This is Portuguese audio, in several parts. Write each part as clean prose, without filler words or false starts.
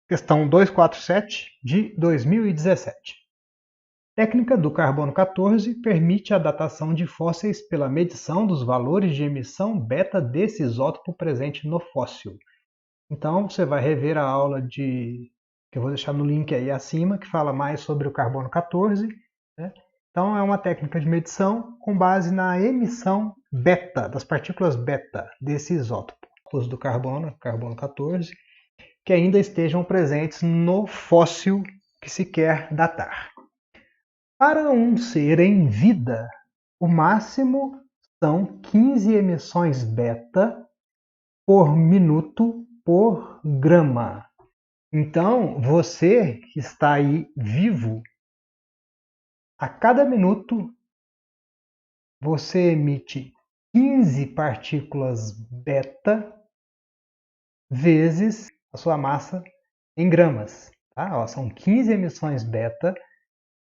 Questão 247 de 2017. Técnica do carbono 14 permite a datação de fósseis pela medição dos valores de emissão beta desse isótopo presente no fóssil. Então, você vai rever a aula que eu vou deixar no link aí acima, que fala mais sobre o carbono 14. Né? Então, é uma técnica de medição com base na emissão beta, das partículas beta desse isótopo, do carbono 14, que ainda estejam presentes no fóssil que se quer datar. Para um ser em vida, o máximo são 15 emissões beta por minuto por grama. Então, você que está aí vivo, a cada minuto você emite 15 partículas beta vezes a sua massa em gramas. Tá? São 15 emissões beta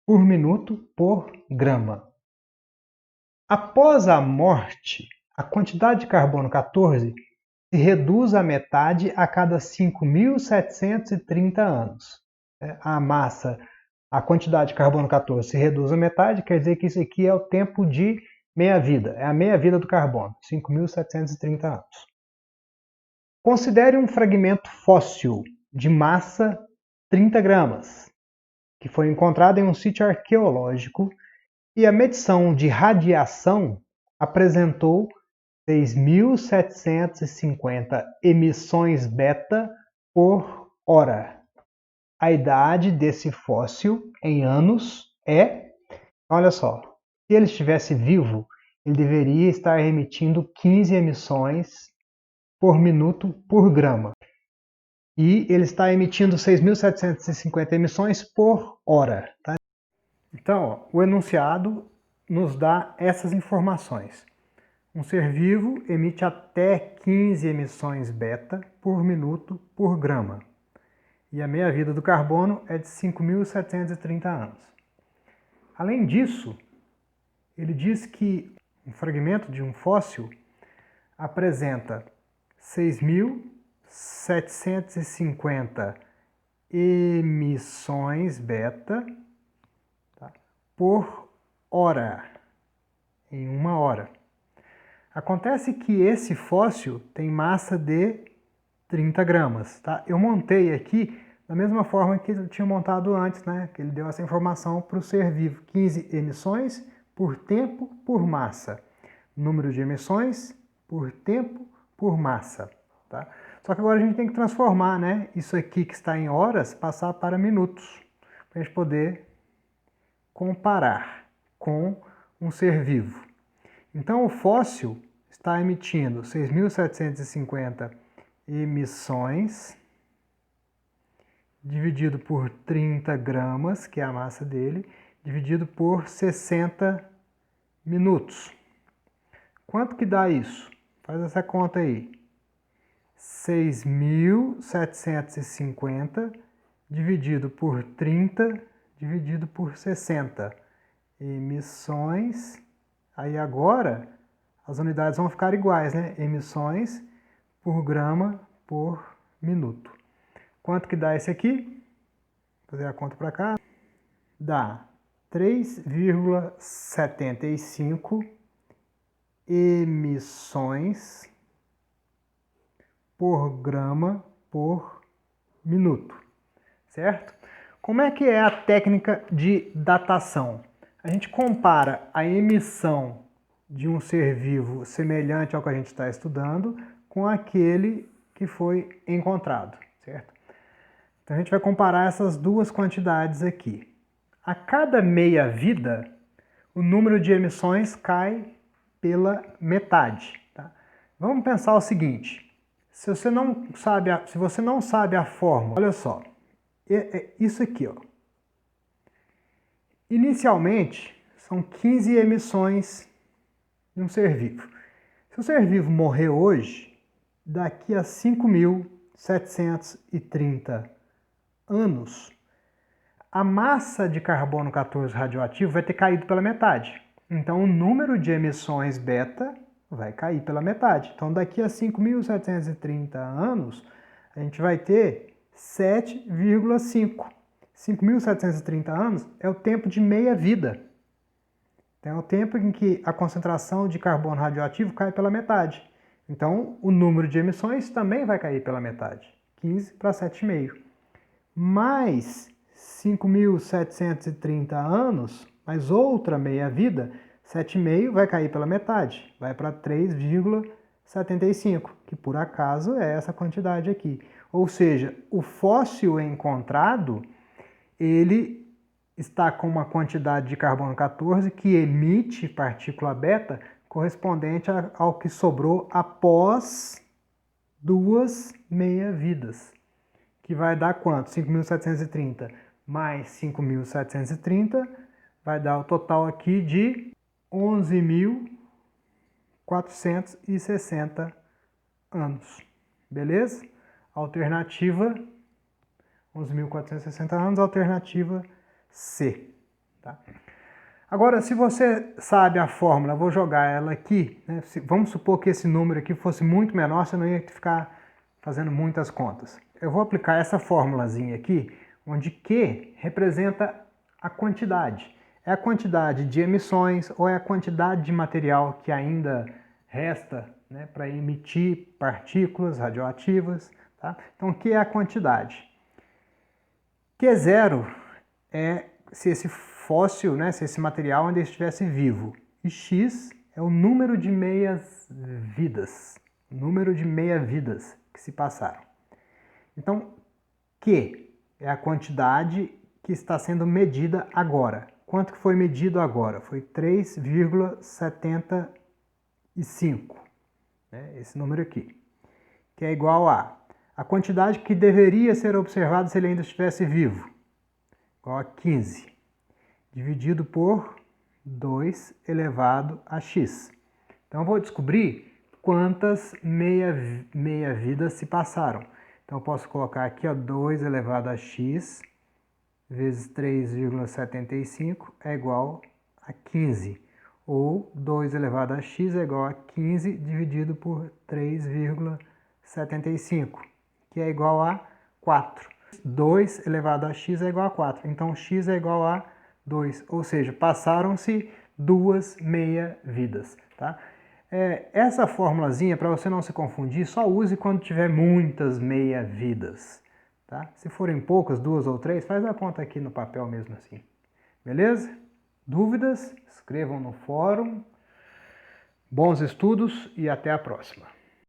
por minuto por grama. Após a morte, a quantidade de carbono 14 se reduz à metade a cada 5.730 anos. A quantidade de carbono 14 se reduz à metade, quer dizer que isso aqui é o tempo de meia-vida, é a meia-vida do carbono, 5.730 anos. Considere um fragmento fóssil de massa 30 gramas, que foi encontrado em um sítio arqueológico, e a medição de radiação apresentou 6.750 emissões beta por hora. A idade desse fóssil em anos é, olha só, se ele estivesse vivo, ele deveria estar emitindo 15 emissões por minuto por grama. E ele está emitindo 6.750 emissões por hora. Tá? Então, o enunciado nos dá essas informações. Um ser vivo emite até 15 emissões beta por minuto por grama. E a meia-vida do carbono é de 5.730 anos. Além disso, ele diz que um fragmento de um fóssil apresenta 6.750 emissões beta por hora, em uma hora. Acontece que esse fóssil tem massa de 30 gramas. Tá? Eu montei aqui da mesma forma que eu tinha montado antes, né? Que ele deu essa informação para o ser vivo. 15 emissões por tempo por massa. Número de emissões por tempo por massa. Tá? Só que agora a gente tem que transformar, né, isso aqui que está em horas, passar para minutos, para a gente poder comparar com um ser vivo. Então o fóssil está emitindo 6.750 emissões dividido por 30 gramas, que é a massa dele, dividido por 60 minutos. Quanto que dá isso? Faz essa conta aí. 6.750 dividido por 30 dividido por 60 emissões. Aí agora as unidades vão ficar iguais, né? Emissões por grama por minuto. Quanto que dá esse aqui? Vou fazer a conta para cá. Dá 3,75 emissões por grama por minuto, certo? Como é que é a técnica de datação? A gente compara a emissão de um ser vivo semelhante ao que a gente está estudando com aquele que foi encontrado, certo? Então a gente vai comparar essas duas quantidades aqui. A cada meia-vida, o número de emissões cai pela metade. Tá? Vamos pensar o seguinte, se você não sabe a fórmula, olha só, isso aqui, ó. Inicialmente, são 15 emissões de um ser vivo. Se o ser vivo morrer hoje, daqui a 5.730 anos, a massa de carbono 14 radioativo vai ter caído pela metade. Então, o número de emissões beta vai cair pela metade. Então, daqui a 5.730 anos, a gente vai ter 7,5. 5.730 anos é o tempo de meia-vida. Então, é o tempo em que a concentração de carbono radioativo cai pela metade. Então, o número de emissões também vai cair pela metade, 15 para 7,5. Mais 5.730 anos, mais outra meia-vida, 7,5 vai cair pela metade, vai para 3,75, que por acaso é essa quantidade aqui. Ou seja, o fóssil encontrado, ele está com uma quantidade de carbono 14 que emite partícula beta correspondente ao que sobrou após duas meia-vidas, que vai dar quanto? 5.730 mais 5.730 vai dar o total aqui de 11.460 anos. Beleza? Alternativa 11.460 anos, alternativa C. Tá? Agora, se você sabe a fórmula, vou jogar ela aqui, né? Vamos supor que esse número aqui fosse muito menor, você não ia ficar fazendo muitas contas. Eu vou aplicar essa formulazinha aqui, onde Q representa a quantidade. É a quantidade de emissões ou é a quantidade de material que ainda resta, né, para emitir partículas radioativas. Tá? Então, Q é a quantidade. Q0 é se esse fóssil, né, se esse material ainda estivesse vivo. E X é o número de meias-vidas. Número de meia-vidas que se passaram. Então, Q é a quantidade que está sendo medida agora. Quanto que foi medido agora? Foi 3,75. Né? Esse número aqui. Que é igual a quantidade que deveria ser observada se ele ainda estivesse vivo. Igual a 15. Dividido por 2 elevado a x. Então, eu vou descobrir quantas meia-vidas se passaram. Então, eu posso colocar aqui, ó, 2 elevado a x vezes 3,75 é igual a 15. Ou 2 elevado a x é igual a 15 dividido por 3,75, que é igual a 4. 2 elevado a x é igual a 4. Então, x é igual a 2. Ou seja, passaram-se 2 meia-vidas. Tá? Essa formulazinha, para você não se confundir, só use quando tiver muitas meia-vidas. Tá? Se forem poucas, 2 ou 3, faz a conta aqui no papel mesmo assim. Beleza? Dúvidas? Escrevam no fórum. Bons estudos e até a próxima.